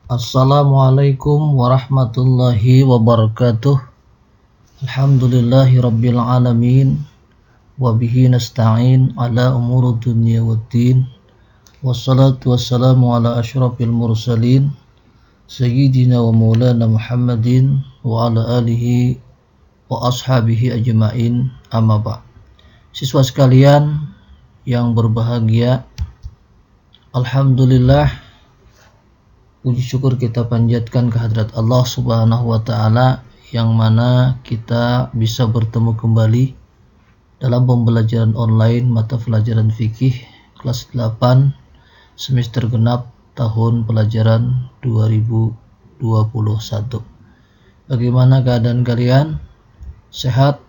Assalamualaikum warahmatullahi wabarakatuh. Alhamdulillahi rabbil alamin. Wabihi nasta'in ala umurud dunya waddin. Wassalatu wassalamu ala asyrafil mursalin Sayyidina wa maulana Muhammadin wa ala alihi wa ashabihi ajma'in, amma ba'. Siswa sekalian yang berbahagia, alhamdulillah, puji syukur kita panjatkan kehadrat Allah Subhanahu wa taala yang mana kita bisa bertemu kembali dalam pembelajaran online mata pelajaran fikih kelas 8 semester genap tahun pelajaran 2021. Bagaimana keadaan kalian? Sehat?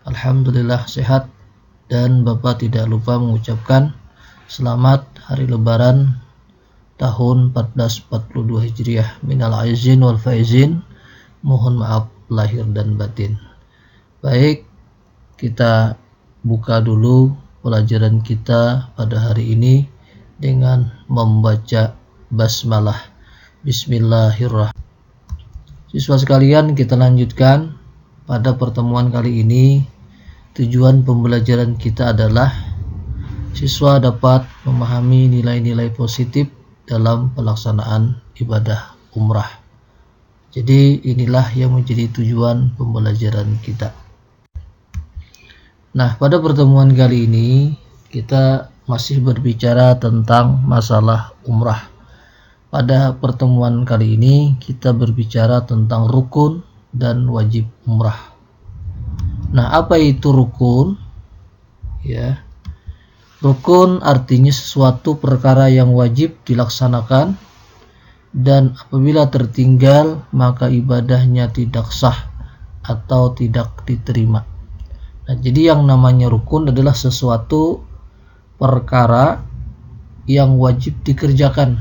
Alhamdulillah sehat. Dan Bapak tidak lupa mengucapkan selamat hari lebaran tahun 1442 Hijriah. Minal aizin wal faizin, mohon maaf lahir dan batin. Baik, kita buka dulu pelajaran kita pada hari ini dengan membaca basmalah. Bismillahirrahmanirrahim. Siswa sekalian, kita lanjutkan. Pada pertemuan kali ini tujuan pembelajaran kita adalah siswa dapat memahami nilai-nilai positif dalam pelaksanaan ibadah umrah. Jadi inilah yang menjadi tujuan pembelajaran kita. Nah, pada pertemuan kali ini kita masih berbicara tentang masalah umrah. Pada pertemuan kali ini kita berbicara tentang rukun dan wajib umrah. Nah, apa itu rukun? Ya. Rukun artinya sesuatu perkara yang wajib dilaksanakan dan apabila tertinggal maka ibadahnya tidak sah atau tidak diterima. Nah, jadi yang namanya rukun adalah sesuatu perkara yang wajib dikerjakan,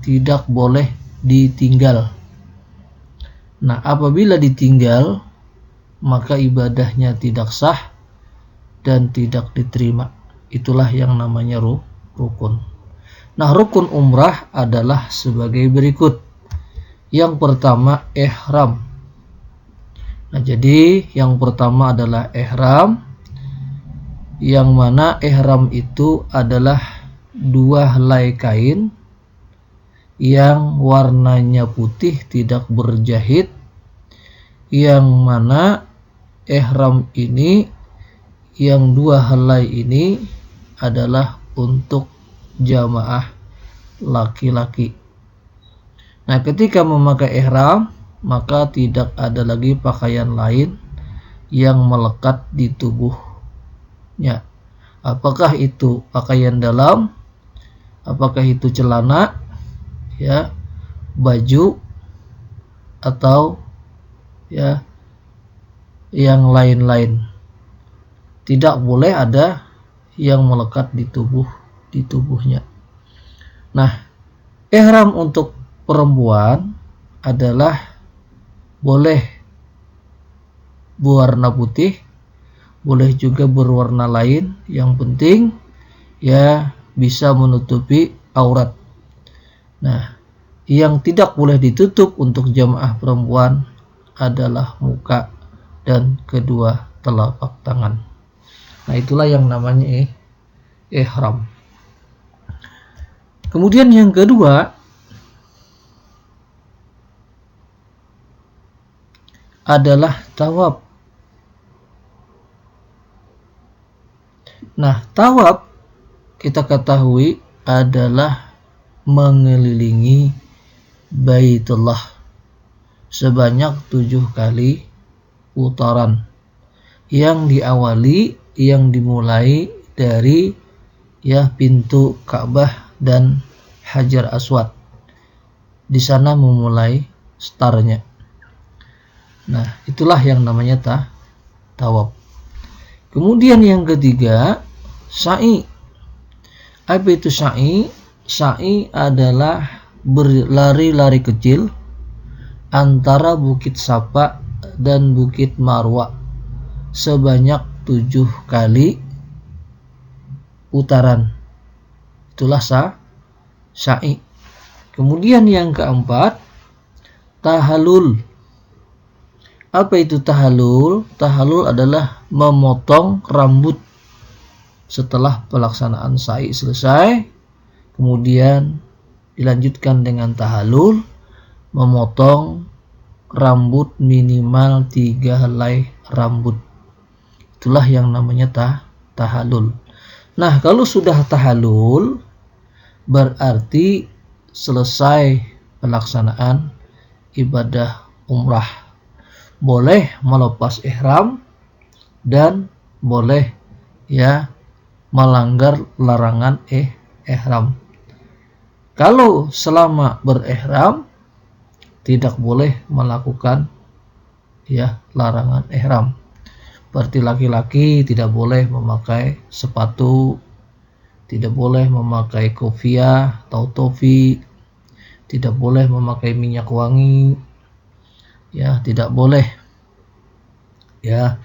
tidak boleh ditinggal. Nah, apabila ditinggal maka ibadahnya tidak sah dan tidak diterima. Itulah yang namanya rukun. Nah, rukun umrah adalah sebagai berikut. Yang pertama, ihram. Nah, jadi yang pertama adalah ihram, yang mana ihram itu adalah dua helai kain yang warnanya putih tidak berjahit, yang mana ihram ini, yang dua helai ini adalah untuk jamaah laki-laki. Nah, ketika memakai ihram maka tidak ada lagi pakaian lain yang melekat di tubuhnya. Apakah itu pakaian dalam, apakah itu celana, ya, baju, atau ya yang lain-lain. Tidak boleh ada yang melekat di tubuhnya. Nah, ihram untuk perempuan adalah boleh berwarna putih, boleh juga berwarna lain, yang penting ya bisa menutupi aurat. Nah, yang tidak boleh ditutup untuk jamaah perempuan adalah muka dan kedua telapak tangan. Nah, itulah yang namanya ihram. Kemudian yang kedua adalah tawaf. Nah, tawaf kita ketahui adalah mengelilingi Baitullah sebanyak 7 kali putaran yang dimulai dari pintu Ka'bah dan Hajar Aswad. Di sana memulai startnya. Nah, itulah yang namanya tawaf. Kemudian yang ketiga, sa'i. Apa itu sa'i? Sa'i adalah berlari-lari kecil antara Bukit Safa dan Bukit Marwa sebanyak 7 kali putaran. Itulah sa'i. Kemudian yang keempat, tahallul. Apa itu tahallul? Tahallul adalah memotong rambut setelah pelaksanaan sa'i selesai. Kemudian dilanjutkan dengan tahallul, memotong rambut minimal 3 helai rambut. Itulah yang namanya tahallul. Nah, kalau sudah tahallul berarti selesai pelaksanaan ibadah umrah. Boleh melepas ihram dan boleh ya melanggar larangan ihram. Kalau selama berihram tidak boleh melakukan ya larangan ihram. Berarti laki-laki tidak boleh memakai sepatu, tidak boleh memakai kopiah atau topi, tidak boleh memakai minyak wangi, ya tidak boleh ya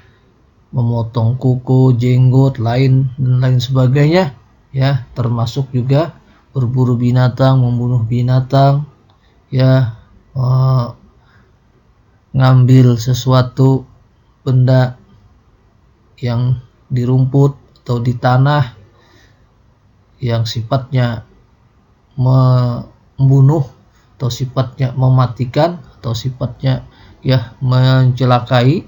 memotong kuku, jenggot, dan lain sebagainya, ya termasuk juga berburu binatang, membunuh binatang, ya ngambil sesuatu benda yang di rumput atau di tanah yang sifatnya membunuh atau sifatnya mematikan atau sifatnya ya mencelakai,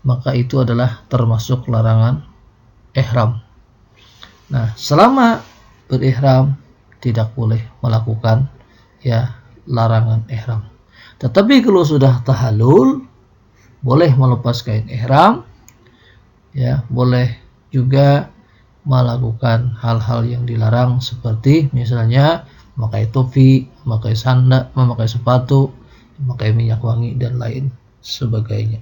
maka itu adalah termasuk larangan ihram. Nah, selama berihram tidak boleh melakukan ya larangan ihram. Tetapi kalau sudah tahallul boleh melepas kain ihram, ya boleh juga melakukan hal-hal yang dilarang seperti misalnya memakai topi, memakai sandal, memakai sepatu, memakai minyak wangi dan lain sebagainya.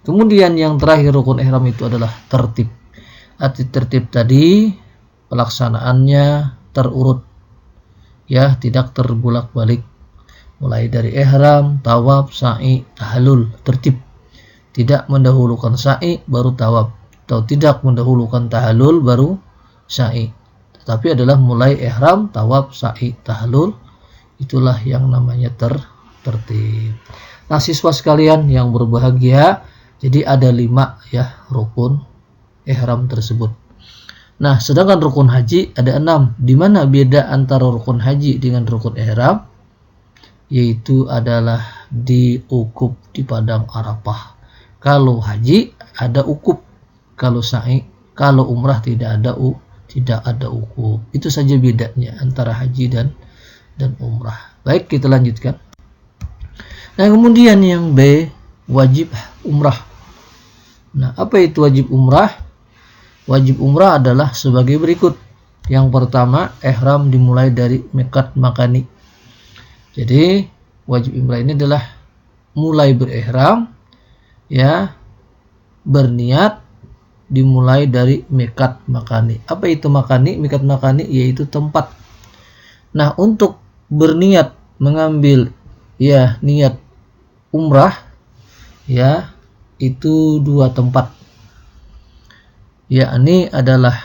Kemudian yang terakhir rukun ihram itu adalah tertib. Arti tertib tadi pelaksanaannya terurut, ya tidak terbulak-balik. Mulai dari ihram, tawaf, sa'i, tahallul, tertib. Tidak mendahulukan sa'i baru tawaf, atau tidak mendahulukan tahallul baru sa'i. Tetapi adalah mulai ihram, tawaf, sa'i, tahallul. Itulah yang namanya tertib. Nah, siswa sekalian yang berbahagia, jadi ada 5 ya rukun ihram tersebut. Nah, sedangkan rukun haji ada 6. Di mana beda antara rukun haji dengan rukun ihram? Yaitu adalah di ukuf di padang Arafah. Kalau haji ada ukuf, kalau sa'i, kalau umrah tidak ada ukuf. Itu saja bedanya antara haji dan umrah. Baik, kita lanjutkan. Nah, kemudian yang B, wajib umrah. Nah, apa itu wajib umrah? Wajib umrah adalah sebagai berikut. Yang pertama, ihram dimulai dari miqat makani. Jadi, wajib umrah ini adalah mulai berihram, ya, berniat dimulai dari miqat makani. Apa itu makani? Miqat makani yaitu tempat. Nah, untuk berniat mengambil ya niat umrah, ya itu 2 tempat. Yakni adalah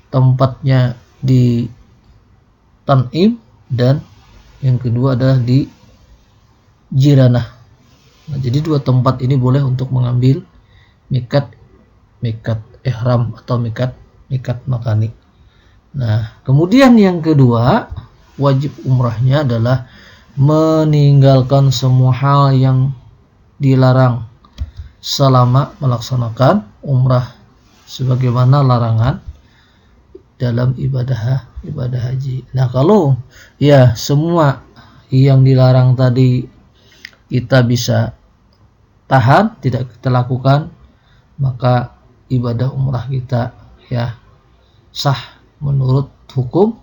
tempatnya di Tan'im dan yang kedua adalah di Jiranah. Nah, jadi 2 tempat ini boleh untuk mengambil miqat ihram atau miqat makani. Nah, kemudian yang kedua, wajib umrahnya adalah meninggalkan semua hal yang dilarang selama melaksanakan umrah, sebagaimana larangan dalam ibadah haji. Nah, kalau ya semua yang dilarang tadi kita bisa tahan, tidak kita lakukan, maka ibadah umrah kita ya sah menurut hukum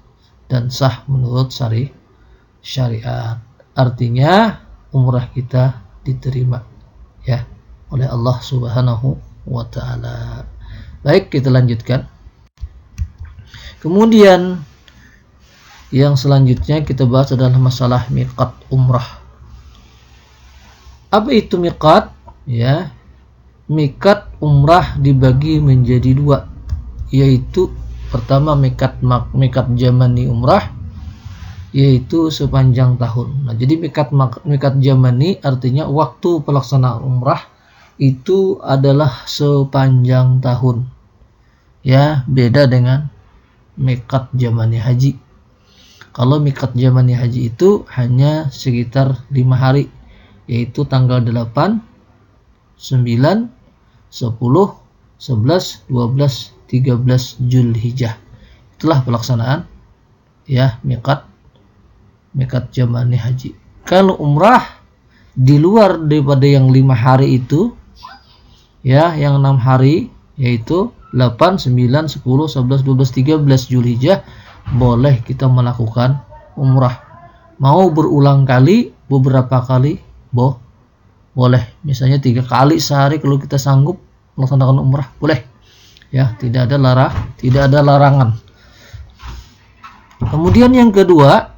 dan sah menurut syariat. Artinya umrah kita diterima ya oleh Allah Subhanahu wa taala. Baik, kita lanjutkan. Kemudian yang selanjutnya kita bahas adalah masalah miqat umrah. Apa itu miqat? Ya, miqat umrah dibagi menjadi 2, yaitu pertama miqat zamani umrah yaitu sepanjang tahun. Nah, jadi mikat zamani artinya waktu pelaksanaan umrah itu adalah sepanjang tahun. Ya, beda dengan mikat zamani haji. Kalau mikat zamani haji itu hanya sekitar 5 hari, yaitu tanggal 8, 9, 10, 11, 12, 13 Zulhijjah. Itulah pelaksanaan ya mikat zamani haji. Kalau umrah di luar daripada yang 5 hari itu, ya, yang 6 hari yaitu 8, 9, 10, 11, 12, 13 Zulhijjah boleh kita melakukan umrah. Mau berulang kali, beberapa kali boleh. Misalnya 3 kali sehari kalau kita sanggup melaksanakan umrah, boleh. Ya, tidak ada larangan. Kemudian yang kedua,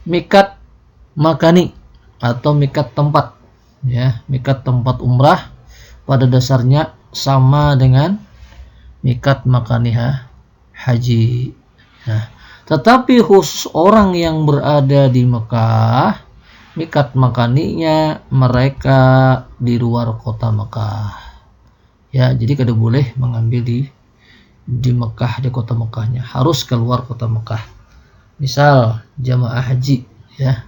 mikat makani atau mikat tempat. Ya, mikat tempat umrah pada dasarnya sama dengan mikat makani haji. Nah, tetapi khusus orang yang berada di Mekah, mikat makaninya mereka di luar kota Mekah. Ya, jadi kada boleh mengambil di Mekah, di kota Mekahnya, harus keluar kota Mekah. Misal jamaah haji, ya,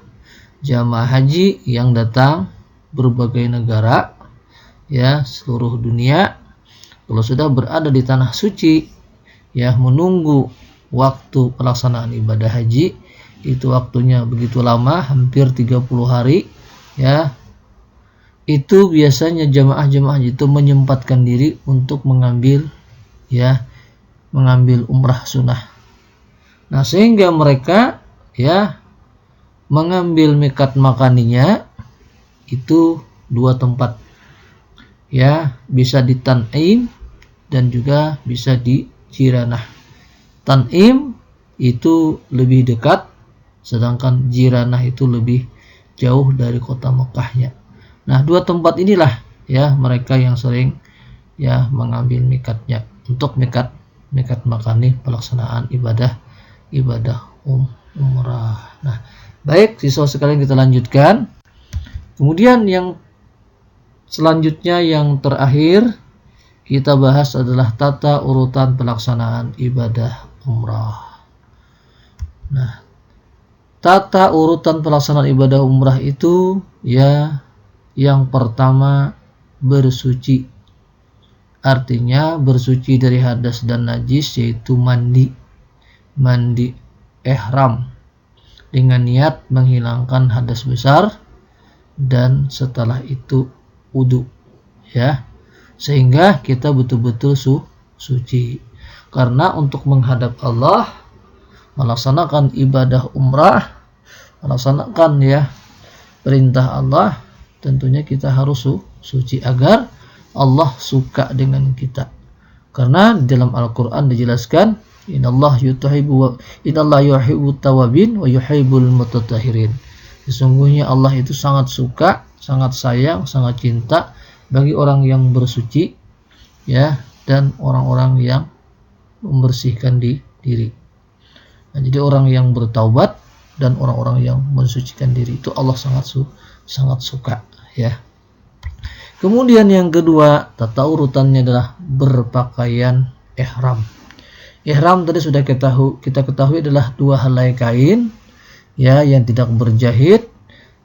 jamaah haji yang datang berbagai negara, ya, seluruh dunia, kalau sudah berada di tanah suci, ya, menunggu waktu pelaksanaan ibadah haji, itu waktunya begitu lama, hampir 30 hari, ya, itu biasanya jamaah-jamaah haji itu menyempatkan diri untuk mengambil umrah sunnah. Nah, sehingga mereka, ya, mengambil mikat makaninya itu 2 tempat. Ya, bisa di Tan'im dan juga bisa di Jiranah. Tan'im itu lebih dekat, sedangkan Jiranah itu lebih jauh dari kota Mekahnya. Nah, 2 tempat inilah, ya, mereka yang sering, ya, mengambil mikatnya untuk mikat makani pelaksanaan ibadah umrah. Nah, baik, siswa sekalian kita lanjutkan. Kemudian yang selanjutnya, yang terakhir kita bahas adalah tata urutan pelaksanaan ibadah umrah. Nah, tata urutan pelaksanaan ibadah umrah itu, ya, yang pertama bersuci. Artinya bersuci dari hadas dan najis, yaitu mandi ihram dengan niat menghilangkan hadas besar, dan setelah itu wudu, ya, sehingga kita betul-betul suci. Karena untuk menghadap Allah, melaksanakan ibadah umrah, melaksanakan, ya, perintah Allah, tentunya kita harus suci agar Allah suka dengan kita. Karena dalam Al-Quran dijelaskan, Innallaha yuhibbut tawabin wa yuhibbul mutatahhirin. Sesungguhnya Allah itu sangat suka, sangat sayang, sangat cinta bagi orang yang bersuci, ya, dan orang-orang yang membersihkan diri. Nah, jadi orang yang bertaubat dan orang-orang yang mensucikan diri itu Allah sangat suka, ya. Kemudian yang kedua, tata urutannya adalah berpakaian ihram. Ihram tadi sudah kita ketahui adalah 2 helai kain, ya, yang tidak berjahit,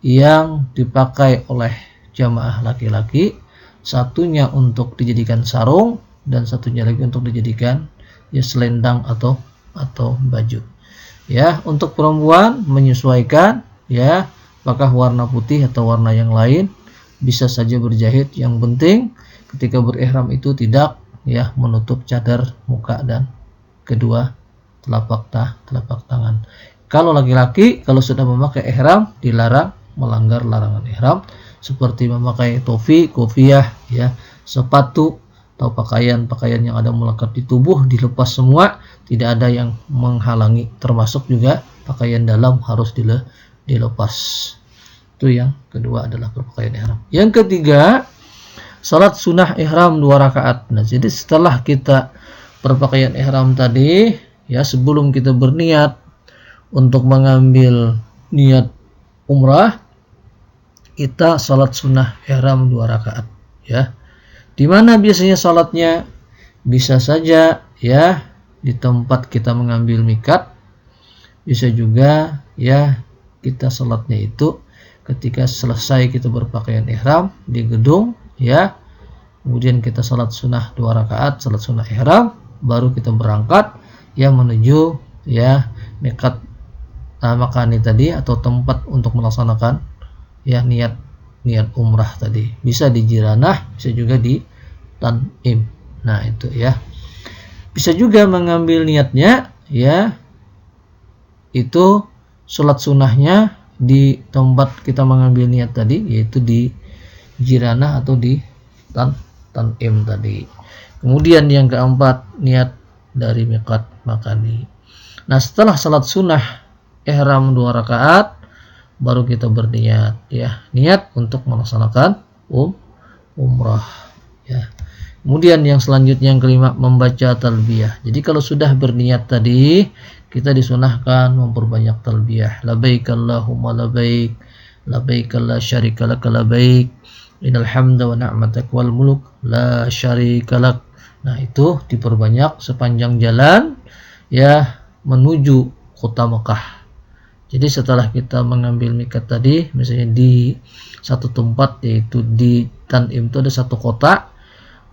yang dipakai oleh jamaah laki-laki, satunya untuk dijadikan sarung dan satunya lagi untuk dijadikan, ya, selendang atau baju. Ya, untuk perempuan menyesuaikan, ya, apakah warna putih atau warna yang lain, bisa saja berjahit. Yang penting ketika berihram itu tidak, ya, menutup cadar muka dan kedua telapak tangan. Kalau laki-laki, kalau sudah memakai ihram, dilarang melanggar larangan ihram, seperti memakai topi, kopiah, ya, sepatu, atau pakaian yang ada melekat di tubuh dilepas semua, tidak ada yang menghalangi. Termasuk juga pakaian dalam harus dilepas. Itu yang kedua adalah berpakaian ihram. Yang ketiga, salat sunnah ihram 2 rakaat. Nah, jadi setelah kita berpakaian ihram tadi, ya, sebelum kita berniat untuk mengambil niat umrah, kita salat sunnah ihram 2 rakaat ya. Di mana biasanya salatnya? Bisa saja ya di tempat kita mengambil mikat, bisa juga ya kita salatnya itu ketika selesai kita berpakaian ihram di gedung ya, kemudian kita salat sunnah 2 rakaat, salat sunnah ihram, baru kita berangkat ya menuju ya mikat makani tadi atau tempat untuk melaksanakan ya niat umrah tadi. Bisa di Jiranah, bisa juga di Tan'im. Nah itu ya. Bisa juga mengambil niatnya ya itu sholat sunnahnya di tempat kita mengambil niat tadi, yaitu di Jiranah atau di Tan'im tadi. Kemudian yang keempat, niat dari miqat makani. Nah setelah salat sunnah ihram 2 rakaat, baru kita berniat ya, niat untuk melaksanakan umrah ya. Kemudian yang selanjutnya yang kelima, membaca talbiyah. Jadi kalau sudah berniat tadi, kita disunahkan memperbanyak talbiyah. Labbaik Allahumma labbaik, labbaik la syarika lak labbaik, innal hamda wa ni'matak wal mulk la syarika lak. Nah, itu diperbanyak sepanjang jalan ya menuju kota Mekah. Jadi setelah kita mengambil mikat tadi, misalnya di satu tempat yaitu di Tan'im itu ada satu kota,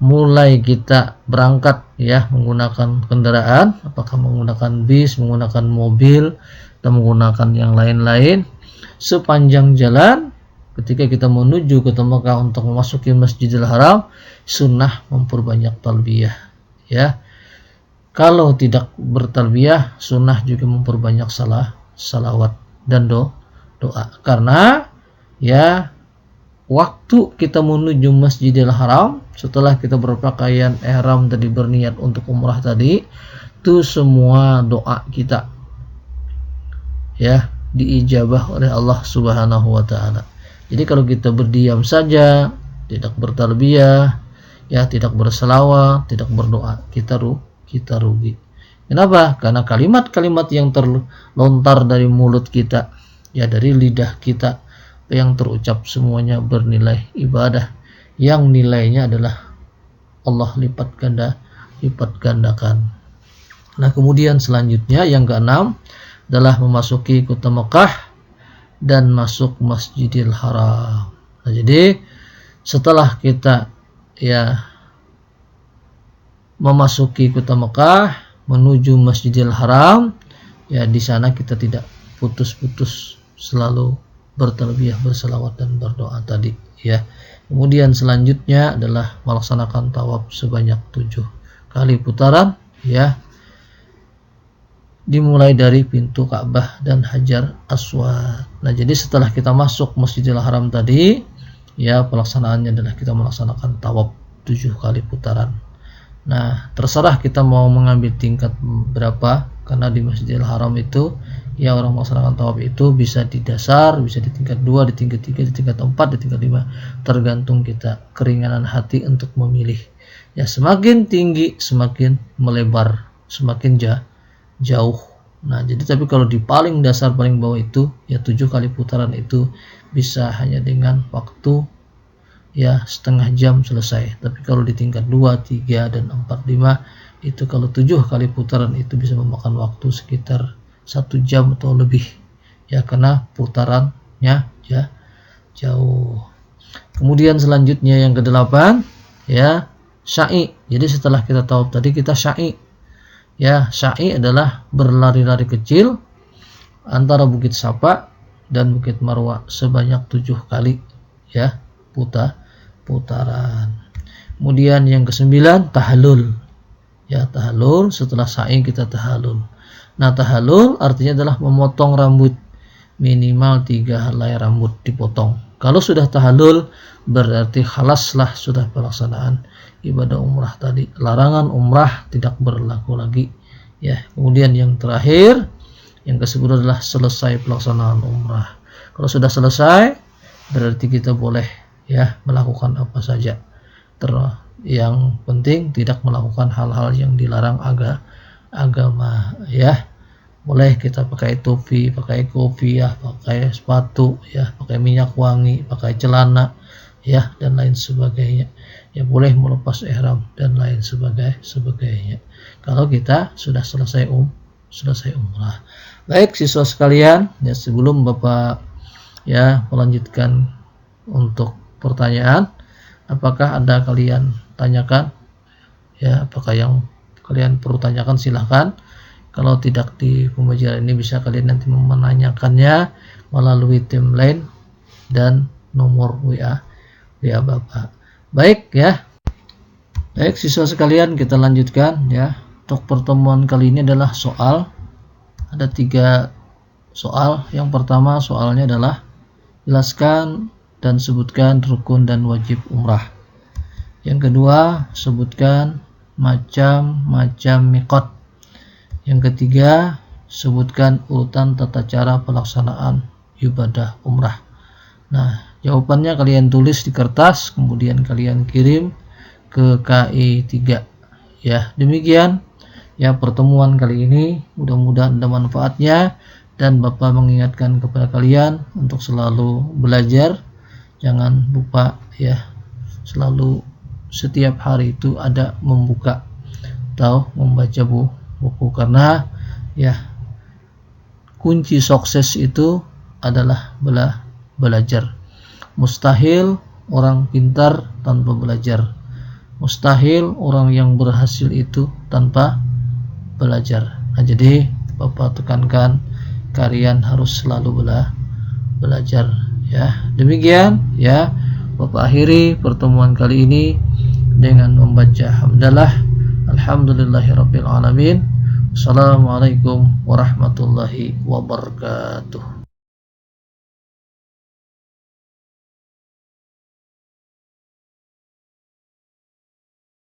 mulai kita berangkat ya menggunakan kendaraan, apakah menggunakan bis, menggunakan mobil, atau menggunakan yang lain-lain, sepanjang jalan ketika kita menuju ke Mekah untuk memasuki Masjidil Haram, sunnah memperbanyak talbiyah ya. Kalau tidak bertalbiyah, sunnah juga memperbanyak salawat dan doa, karena ya waktu kita menuju Masjidil Haram setelah kita berpakaian ihram tadi, berniat untuk umrah tadi, itu semua doa kita ya diijabah oleh Allah Subhanahu wa taala. Jadi kalau kita berdiam saja, tidak bertalbiyah, ya tidak berselawat, tidak berdoa, kita rugi. Kenapa? Karena kalimat-kalimat yang terlontar dari mulut kita, ya dari lidah kita, yang terucap semuanya bernilai ibadah, yang nilainya adalah Allah lipat gandakan. Nah kemudian selanjutnya yang keenam adalah memasuki kota Mekah dan masuk Masjidil Haram. Nah jadi setelah kita ya memasuki kota Mekah menuju Masjidil Haram, ya di sana kita tidak putus-putus, selalu bertalbiyah, berselawat dan berdoa tadi ya. Kemudian selanjutnya adalah melaksanakan tawaf sebanyak 7 kali putaran ya, dimulai dari pintu Ka'bah dan Hajar Aswad. Nah jadi setelah kita masuk Masjidil Haram tadi ya, pelaksanaannya adalah kita melaksanakan tawaf 7 kali putaran. Nah terserah kita mau mengambil tingkat berapa, karena di Masjidil Haram itu ya orang melaksanakan tawaf itu bisa di dasar, bisa di tingkat 2, di tingkat 3, di tingkat 4, di tingkat 5, tergantung kita keringanan hati untuk memilih ya. Semakin tinggi semakin melebar, semakin jauh. Nah jadi tapi kalau di paling dasar, paling bawah itu ya 7 kali putaran itu bisa hanya dengan waktu ya setengah jam selesai. Tapi kalau di tingkat 2, 3 dan 4, 5 itu kalau 7 kali putaran itu bisa memakan waktu sekitar 1 jam atau lebih ya, karena putarannya jauh. Kemudian selanjutnya yang ke-8 ya sya'i. Jadi setelah kita tawaf tadi kita sya'i ya. Sya'i adalah berlari-lari kecil antara Bukit Safa dan Bukit Marwah sebanyak 7 kali ya putaran. Kemudian yang ke-9 tahallul ya. Tahallul, setelah sa'i kita tahallul. Nah tahallul artinya adalah memotong rambut, minimal 3 helai rambut dipotong. Kalau sudah tahallul berarti khalaslah, sudah pelaksanaan ibadah umrah tadi. Larangan umrah tidak berlaku lagi ya. Kemudian yang terakhir, yang ke-10 adalah selesai pelaksanaan umrah. Kalau sudah selesai berarti kita boleh ya melakukan apa saja. Yang penting tidak melakukan hal-hal yang dilarang agama ya. boleh kita pakai topi, pakai kopiah, pakai sepatu, ya, pakai minyak wangi, pakai celana, ya, dan lain sebagainya. Ya, boleh melepas ihram dan lain sebagainya. Kalau kita sudah selesai umrah. Baik siswa sekalian, ya, sebelum Bapak ya melanjutkan untuk pertanyaan, apakah ada kalian tanyakan? Ya, apakah yang kalian perlu tanyakan, silahkan. Kalau tidak di pembelajaran ini bisa kalian nanti menanyakannya melalui timeline dan nomor WA Bapak. Baik ya. Baik siswa sekalian, kita lanjutkan ya. Untuk pertemuan kali ini adalah soal. Ada 3 soal. Yang pertama soalnya adalah jelaskan dan sebutkan rukun dan wajib umrah. Yang kedua, sebutkan macam-macam miqat. Yang ketiga, sebutkan urutan tata cara pelaksanaan ibadah umrah. Nah, jawabannya kalian tulis di kertas, kemudian kalian kirim ke KI 3. Ya, demikian ya pertemuan kali ini. Mudah-mudahan ada manfaatnya, dan Bapak mengingatkan kepada kalian untuk selalu belajar. Jangan lupa ya, selalu setiap hari itu ada membuka atau membaca buku, karena ya kunci sukses itu adalah belajar. Mustahil orang pintar tanpa belajar. Mustahil orang yang berhasil itu tanpa belajar. Nah, jadi Bapak tekankan kalian harus selalu belajar ya. Demikian ya, Bapak akhiri pertemuan kali ini dengan membaca hamdalah. Alhamdulillahirabbil alamin. Assalamualaikum warahmatullahi wabarakatuh.